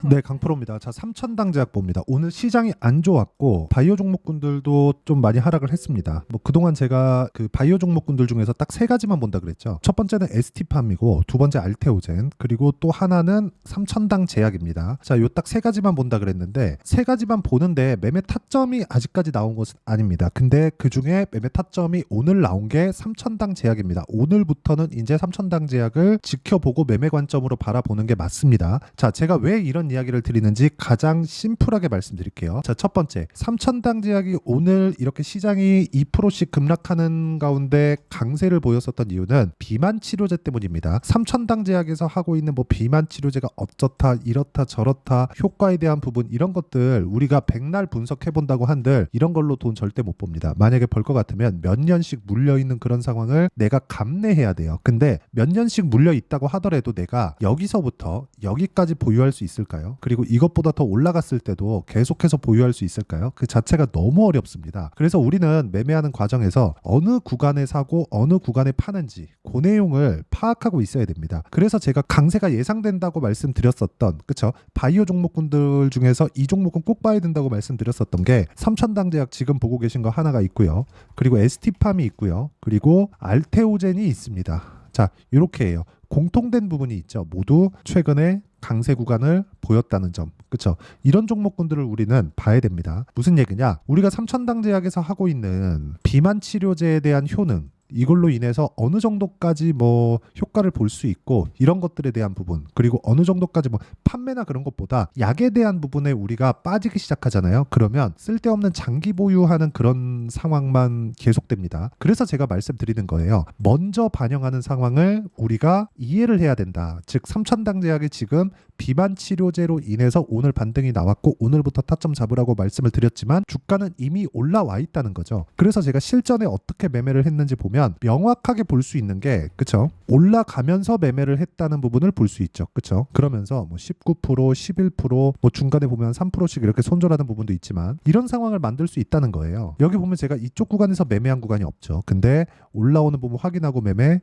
네, 강프로입니다. 자, 삼천당 제약 봅니다. 오늘 시장이 안 좋았고 바이오 종목군들도 좀 많이 하락을 했습니다. 뭐 그동안 제가 그 바이오 종목군들 중에서 딱 세 가지만 본다 그랬죠. 첫 번째는 ST팜이고 두 번째 알테오젠 그리고 또 하나는 삼천당 제약입니다. 자, 요 딱 세 가지만 본다 그랬는데 세 가지만 보는데 매매 타점이 아직까지 나온 것은 아닙니다. 근데 그 중에 매매 타점이 오늘 나온 게 삼천당 제약입니다. 오늘부터는 이제 삼천당 제약을 지켜보고 매매 관점으로 바라보는 게 맞습니다. 자, 제가 왜 이런 이야기를 드리는지 가장 심플하게 말씀드릴게요. 자, 첫 번째, 삼천당 제약이 오늘 이렇게 시장이 2%씩 급락하는 가운데 강세를 보였었던 이유는 비만 치료제 때문입니다. 삼천당 제약에서 하고 있는 뭐 비만 치료제가 어쩌다 이렇다 저렇다 효과에 대한 부분 이런 것들 우리가 백날 분석해 본다고 한들 이런 걸로 돈 절대 못 봅니다. 만약에 벌 것 같으면 몇 년씩 물려 있는 그런 상황을 내가 감내해야 돼요. 근데 몇 년씩 물려 있다고 하더라도 내가 여기서부터 여기까지 보유할 수 있을까요? 그리고 이것보다 더 올라갔을 때도 계속해서 보유할 수 있을까요? 그 자체가 너무 어렵습니다. 그래서 우리는 매매하는 과정에서 어느 구간에 사고 어느 구간에 파는지 그 내용을 파악하고 있어야 됩니다. 그래서 제가 강세가 예상된다고 말씀드렸었던 그쵸? 바이오 종목군들 중에서 이 종목은 꼭 봐야 된다고 말씀드렸었던 게 삼천당 제약 지금 보고 계신 거 하나가 있고요. 그리고 ST팜이 있고요. 그리고 알테오젠이 있습니다. 자, 이렇게 해요. 공통된 부분이 있죠. 모두 최근에 강세 구간을 보였다는 점. 그쵸? 이런 종목군들을 우리는 봐야 됩니다. 무슨 얘기냐? 우리가 삼천당 제약에서 하고 있는 비만 치료제에 대한 효능 이걸로 인해서 어느 정도까지 뭐 효과를 볼 수 있고 이런 것들에 대한 부분 그리고 어느 정도까지 뭐 판매나 그런 것보다 약에 대한 부분에 우리가 빠지기 시작하잖아요. 그러면 쓸데없는 장기 보유하는 그런 상황만 계속됩니다. 그래서 제가 말씀드리는 거예요. 먼저 반영하는 상황을 우리가 이해를 해야 된다. 즉 삼천당 제약이 지금 비만 치료제로 인해서 오늘 반등이 나왔고 오늘부터 타점 잡으라고 말씀을 드렸지만 주가는 이미 올라와 있다는 거죠. 그래서 제가 실전에 어떻게 매매를 했는지 보면 명확하게 볼 수 있는 게 그쵸? 올라가면서 매매를 했다는 부분을 볼 수 있죠. 그쵸? 그러면서 뭐 19%, 11%, 뭐 중간에 보면 3%씩 이렇게 손절하는 부분도 있지만 이런 상황을 만들 수 있다는 거예요. 여기 보면 제가 이쪽 구간에서 매매한 구간이 없죠. 근데 올라오는 부분 확인하고 매매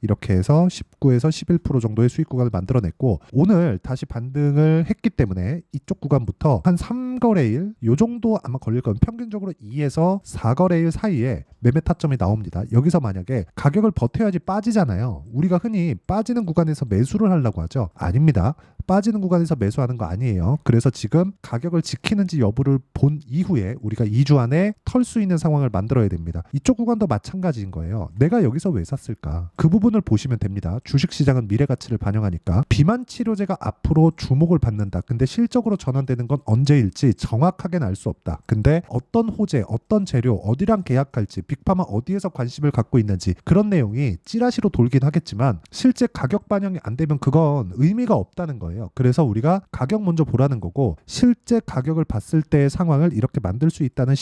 이렇게 해서 19에서 11% 정도의 수익 구간을 만들어냈고 오늘 다시 반등을 했기 때문에 이쪽 구간부터 한 3거래일 요 정도 아마 걸릴 거예요. 평균적으로 2에서 4거래일 사이에 매매 타점이 나옵니다. 여기서 만약에 가격을 버텨야지 빠지잖아요. 우리가 흔히 빠지는 구간에서 매수를 하려고 하죠. 아닙니다. 빠지는 구간에서 매수하는 거 아니에요. 그래서 지금 가격을 지키는지 여부를 본 이후에 우리가 2주 안에 털 수 있는 상황을 만들어야 됩니다. 이쪽 구간도 마찬가지인 거예요. 내가 여기서 왜 샀을까? 그 부분을 보시면 됩니다. 주식시장은 미래 가치를 반영하니까 비만 치료제가 앞으로 주목을 받는다. 근데 실적으로 전환되는 건 언제일지 정확하게는 알 수 없다. 근데 어떤 호재, 어떤 재료, 어디랑 계약할지 빅파마 어디에서 관심을 갖고 있는지 그런 내용이 찌라시로 돌긴 하겠지만 실제 가격 반영이 안 되면 그건 의미가 없다는 거예요. 그래서 우리가 가격 먼저 보라는 거고 실제 가격을 봤을 때의 상황을 이렇게 만들 수 있다는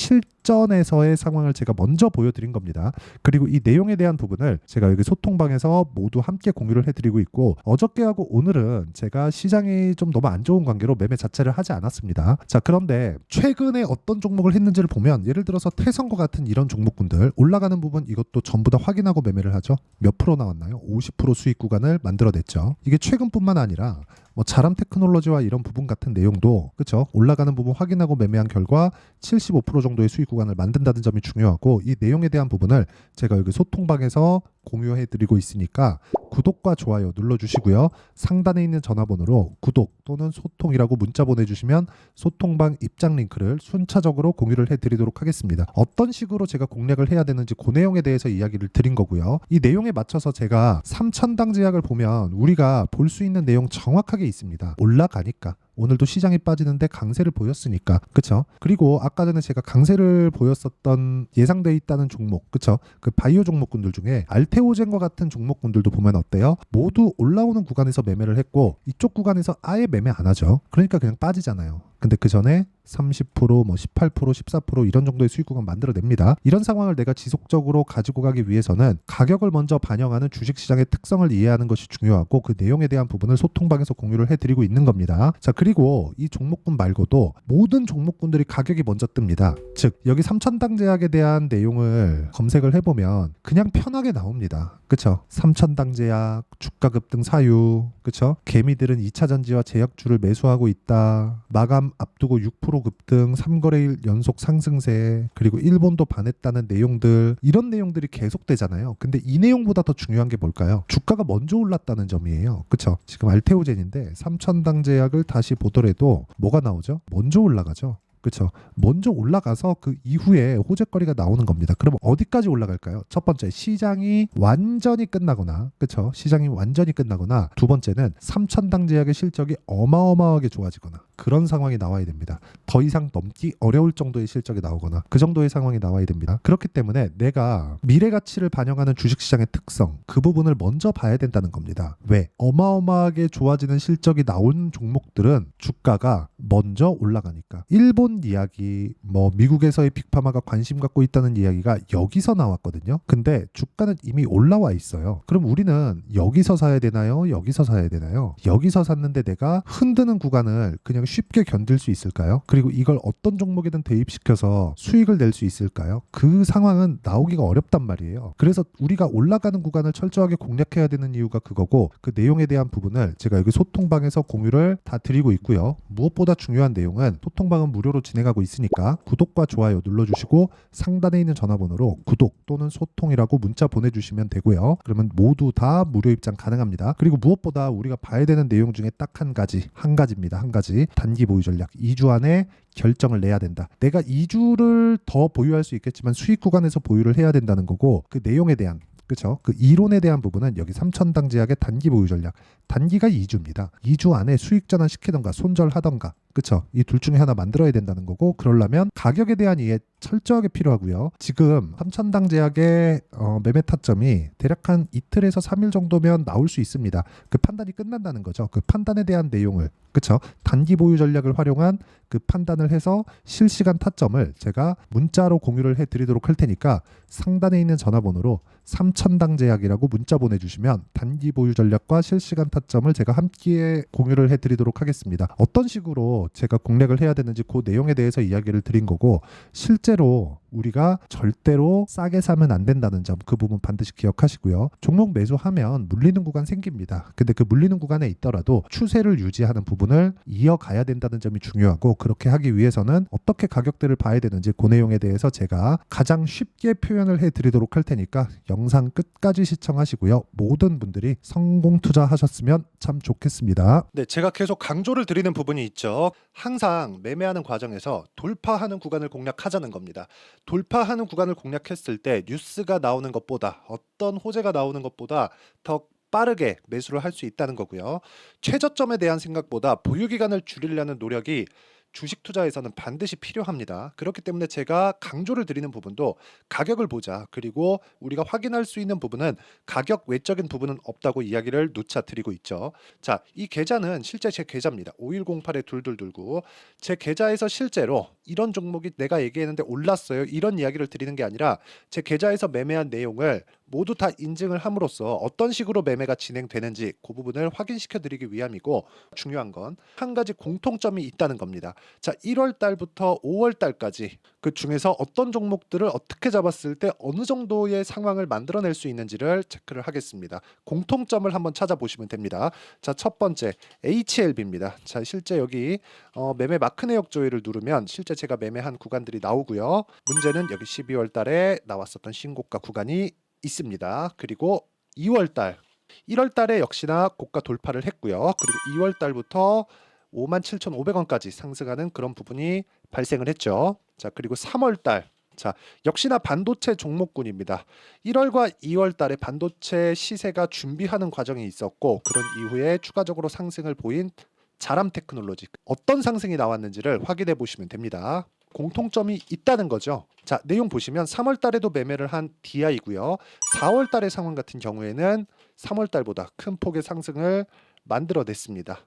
실전에서의 상황을 제가 먼저 보여드린 겁니다. 그리고 이 내용에 대한 부분을 제가 여기 소통방에서 모두 함께 공유를 해드리고 있고 어저께하고 오늘은 제가 시장이 좀 너무 안 좋은 관계로 매매 자체를 하지 않았습니다. 자, 그런데 최근에 어떤 종목을 했는지를 보면 예를 들어서 태성과 같은 이런 종목군들 올라가는 부분 이것도 전부 다 확인하고 매매를 하죠. 몇 프로 나왔나요? 50% 수익 구간을 만들어냈죠. 이게 최근뿐만 아니라 뭐 자람 테크놀로지와 이런 부분 같은 내용도 그렇죠. 올라가는 부분 확인하고 매매한 결과 75% 정도의 수익 구간을 만든다는 점이 중요하고 이 내용에 대한 부분을 제가 여기 소통방에서 공유해드리고 있으니까 구독과 좋아요 눌러주시고요. 상단에 있는 전화번호로 구독 또는 소통이라고 문자 보내주시면 소통방 입장 링크를 순차적으로 공유를 해드리도록 하겠습니다. 어떤 식으로 제가 공략을 해야 되는지 그 내용에 대해서 이야기를 드린 거고요. 이 내용에 맞춰서 제가 삼천당 제약을 보면 우리가 볼 수 있는 내용 정확하게 있습니다. 올라가니까 오늘도 시장이 빠지는데 강세를 보였으니까 그쵸? 그리고 아까 전에 제가 강세를 보였었던 예상돼 있다는 종목 그쵸? 그 바이오 종목군들 중에 알테오젠과 같은 종목군들도 보면 어때요? 모두 올라오는 구간에서 매매를 했고 이쪽 구간에서 아예 매매 안 하죠. 그러니까 그냥 빠지잖아요. 근데 그 전에 30%, 뭐 18%, 14% 이런 정도의 수익 구간 만들어냅니다. 이런 상황을 내가 지속적으로 가지고 가기 위해서는 가격을 먼저 반영하는 주식시장의 특성을 이해하는 것이 중요하고 그 내용에 대한 부분을 소통방에서 공유를 해드리고 있는 겁니다. 자, 그리고 이 종목군 말고도 모든 종목군들이 가격이 먼저 뜹니다. 즉 여기 삼천당 제약에 대한 내용을 검색을 해보면 그냥 편하게 나옵니다. 그쵸? 삼천당제약, 주가 급등 사유, 그쵸? 개미들은 2차 전지와 제약주를 매수하고 있다. 마감 앞두고 6% 급등, 3거래일 연속 상승세, 그리고 일본도 반했다는 내용들, 이런 내용들이 계속되잖아요. 근데 이 내용보다 더 중요한 게 뭘까요? 주가가 먼저 올랐다는 점이에요. 그쵸? 지금 알테오젠인데 삼천당제약을 다시 보더라도 뭐가 나오죠? 먼저 올라가죠. 그렇죠. 먼저 올라가서 그 이후에 호재거리가 나오는 겁니다. 그럼 어디까지 올라갈까요? 첫 번째, 시장이 완전히 끝나거나, 그렇죠. 시장이 완전히 끝나거나, 두 번째는 삼천당제약의 실적이 어마어마하게 좋아지거나 그런 상황이 나와야 됩니다. 더 이상 넘기 어려울 정도의 실적이 나오거나 그 정도의 상황이 나와야 됩니다. 그렇기 때문에 내가 미래 가치를 반영하는 주식시장의 특성, 그 부분을 먼저 봐야 된다는 겁니다. 왜? 어마어마하게 좋아지는 실적이 나온 종목들은 주가가 먼저 올라가니까. 일본 이야기, 뭐 미국에서의 빅파마가 관심 갖고 있다는 이야기가 여기서 나왔거든요. 근데 주가는 이미 올라와 있어요. 그럼 우리는 여기서 사야 되나요? 여기서 사야 되나요? 여기서 샀는데 내가 흔드는 구간을 그냥 쉽게 견딜 수 있을까요? 그리고 이걸 어떤 종목이든 대입시켜서 수익을 낼 수 있을까요? 그 상황은 나오기가 어렵단 말이에요. 그래서 우리가 올라가는 구간을 철저하게 공략해야 되는 이유가 그거고, 그 내용에 대한 부분을 제가 여기 소통방에서 공유를 다 드리고 있고요. 무엇보다 중요한 내용은 소통방은 무료로 진행하고 있으니까 구독과 좋아요 눌러주시고 상단에 있는 전화번호로 구독 또는 소통이라고 문자 보내주시면 되고요. 그러면 모두 다 무료 입장 가능합니다. 그리고 무엇보다 우리가 봐야 되는 내용 중에 딱 한 가지입니다. 한 가지. 단기 보유 전략. 2주 안에 결정을 내야 된다. 내가 2주를 더 보유할 수 있겠지만 수익 구간에서 보유를 해야 된다는 거고, 그 내용에 대한, 그렇죠? 그 이론에 대한 부분은 여기 삼천당제약의 단기 보유 전략. 단기가 2주입니다. 2주 안에 수익 전환 시키던가 손절하던가, 그렇죠? 이 둘 중에 하나 만들어야 된다는 거고, 그러려면 가격에 대한 이해 철저하게 필요하고요. 지금 삼천당제약의 매매 타점이 대략 한 이틀에서 3일 정도면 나올 수 있습니다. 그 판단이 끝난다는 거죠. 그 판단에 대한 내용을, 그렇죠? 단기 보유 전략을 활용한 그 판단을 해서 실시간 타점을 제가 문자로 공유를 해드리도록 할 테니까 상단에 있는 전화번호로 삼천당제약이라고 문자 보내주시면 단기 보유 전략과 실시간 타점을 제가 함께 공유를 해드리도록 하겠습니다. 어떤 식으로 제가 공략을 해야 되는지 그 내용에 대해서 이야기를 드린 거고, 실제로 우리가 절대로 싸게 사면 안 된다는 점, 그 부분 반드시 기억하시고요. 종목 매수하면 물리는 구간 생깁니다. 근데 그 물리는 구간에 있더라도 추세를 유지하는 부분을 이어가야 된다는 점이 중요하고, 그렇게 하기 위해서는 어떻게 가격대를 봐야 되는지 그 내용에 대해서 제가 가장 쉽게 표현을 해드리도록 할 테니까 영상 끝까지 시청하시고요. 모든 분들이 성공 투자하셨으면 참 좋겠습니다. 네, 제가 계속 강조를 드리는 부분이 있죠. 항상 매매하는 과정에서 돌파하는 구간을 공략하자는 겁니다. 돌파하는 구간을 공략했을 때 뉴스가 나오는 것보다, 어떤 호재가 나오는 것보다 더 빠르게 매수를 할 수 있다는 거고요. 최저점에 대한 생각보다 보유 기간을 줄이려는 노력이 주식 투자에서는 반드시 필요합니다. 그렇기 때문에 제가 강조를 드리는 부분도 가격을 보자. 그리고 우리가 확인할 수 있는 부분은 가격 외적인 부분은 없다고 이야기를 누차 드리고 있죠. 자, 이 계좌는 실제 제 계좌입니다. 5108-2229. 제 계좌에서 실제로 이런 종목이 내가 얘기했는데 올랐어요, 이런 이야기를 드리는 게 아니라 제 계좌에서 매매한 내용을 모두 다 인증을 함으로써 어떤 식으로 매매가 진행되는지 그 부분을 확인시켜 드리기 위함이고, 중요한 건 한 가지 공통점이 있다는 겁니다. 자, 1월 달부터 5월 달까지 그 중에서 어떤 종목들을 어떻게 잡았을 때 어느 정도의 상황을 만들어낼 수 있는지를 체크를 하겠습니다. 공통점을 한번 찾아보시면 됩니다. 자, 첫 번째 HLB입니다. 자, 실제 여기 매매 마크 내역 조회를 누르면 실제 제가 매매한 구간들이 나오고요. 문제는 여기 12월 달에 나왔었던 신고가 구간이 있습니다. 그리고 2월 달, 1월 달에 역시나 고가 돌파를 했고요. 그리고 2월 달부터 57,500원까지 상승하는 그런 부분이 발생을 했죠. 자, 그리고 3월 달, 자, 역시나 반도체 종목군입니다. 1월과 2월 달에 반도체 시세가 준비하는 과정이 있었고, 그런 이후에 추가적으로 상승을 보인 자람 테크놀로지, 어떤 상승이 나왔는지를 확인해 보시면 됩니다. 공통점이 있다는 거죠. 자, 내용 보시면 3월 달에도 매매를 한 DI고요. 4월 달의 상황 같은 경우에는 3월 달보다 큰 폭의 상승을 만들어냈습니다.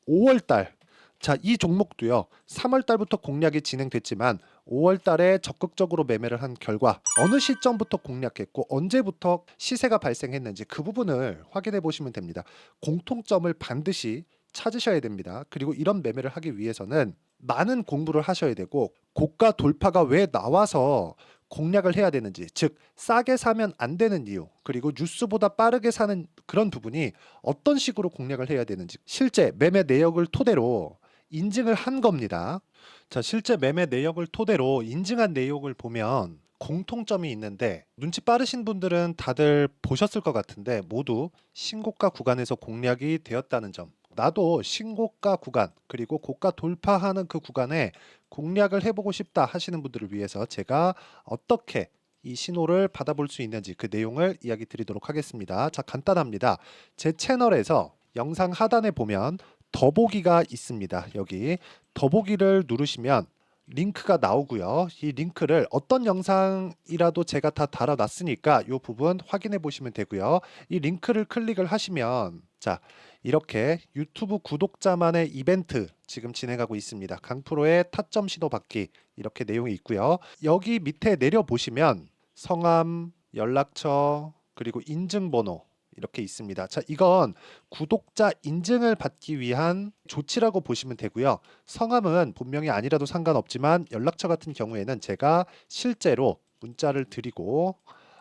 5월 달, 자, 이 종목도요. 3월 달부터 공략이 진행됐지만 5월 달에 적극적으로 매매를 한 결과 어느 시점부터 공략했고 언제부터 시세가 발생했는지 그 부분을 확인해 보시면 됩니다. 공통점을 반드시 찾으셔야 됩니다. 그리고 이런 매매를 하기 위해서는 많은 공부를 하셔야 되고, 고가 돌파가 왜 나와서 공략을 해야 되는지, 즉 싸게 사면 안 되는 이유, 그리고 뉴스보다 빠르게 사는 그런 부분이 어떤 식으로 공략을 해야 되는지 실제 매매 내역을 토대로 인증을 한 겁니다. 자, 실제 매매 내역을 토대로 인증한 내용을 보면 공통점이 있는데 눈치 빠르신 분들은 다들 보셨을 것 같은데 모두 신고가 구간에서 공략이 되었다는 점. 나도 신고가 구간 그리고 고가 돌파하는 그 구간에 공략을 해보고 싶다 하시는 분들을 위해서 제가 어떻게 이 신호를 받아볼 수 있는지 그 내용을 이야기 드리도록 하겠습니다. 자, 간단합니다. 제 채널에서 영상 하단에 보면 더보기가 있습니다. 여기 더보기를 누르시면 링크가 나오고요. 이 링크를 어떤 영상이라도 제가 다 달아놨으니까 이 부분 확인해 보시면 되고요. 이 링크를 클릭을 하시면 자, 이렇게 유튜브 구독자만의 이벤트 지금 진행하고 있습니다. 강프로의 타점 신호 받기 이렇게 내용이 있고요. 여기 밑에 내려 보시면 성함, 연락처, 그리고 인증번호 이렇게 있습니다. 자, 이건 구독자 인증을 받기 위한 조치라고 보시면 되고요. 성함은 본명이 아니라도 상관없지만 연락처 같은 경우에는 제가 실제로 문자를 드리고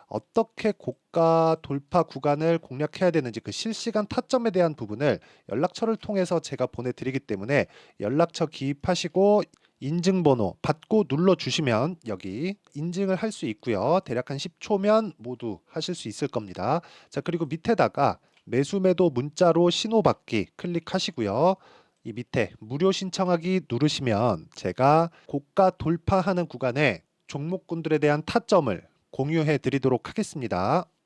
어떻게 고가 돌파 구간을 공략해야 되는지 그 실시간 타점에 대한 부분을 연락처를 통해서 제가 보내드리기 때문에 연락처 기입하시고 인증번호 받고 눌러주시면 여기 인증을 할 수 있고요. 대략 한 10초면 모두 하실 수 있을 겁니다. 자, 그리고 밑에다가 매수매도 문자로 신호받기 클릭하시고요. 이 밑에 무료 신청하기 누르시면 제가 고가 돌파하는 구간에 종목군들에 대한 타점을 공유해 드리도록 하겠습니다.